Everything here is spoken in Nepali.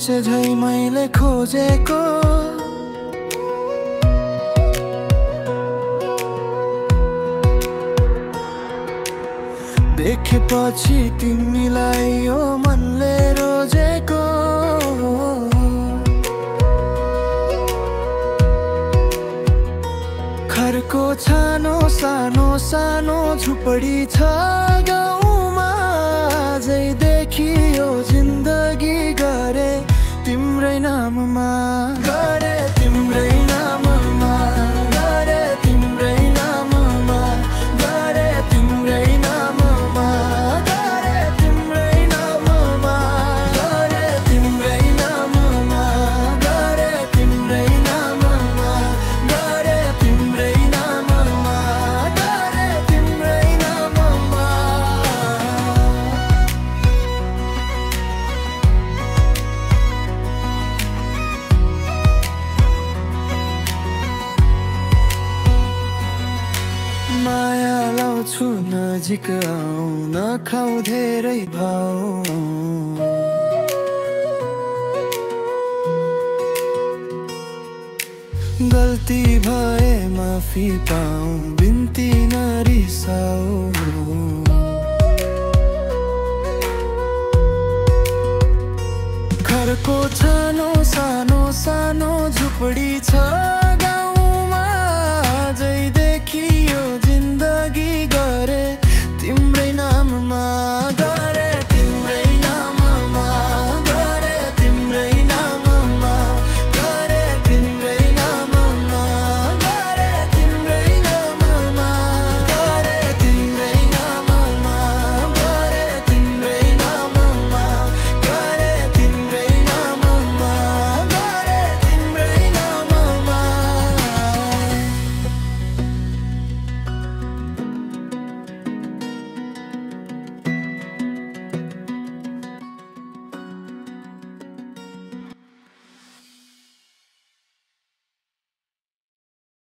सोचे झै मैले खोजेको देखेपछि तिमीलाई यो मनले रोजेको घरको छानो सानो सानो झुपडी छ गाउँमा आजै देखियो जिन्दगी गरे तिम्रै नाममा गरे तिम्रै नाममा गरे तिम्रै नाममा गरे तिम्रै नाममा गरे तिम्रै नाममा गरे तिम्रै नाममा गरे तिम्रै नाममा गरे तिम्रै नाममा गरे तिम्रै नाममा माया लाउँछु नजिक आऊ नखाऊ धेरै भाउ गल्ती भए माफी पाऊ बिन्ती नरिसाऊ घरको छानो सा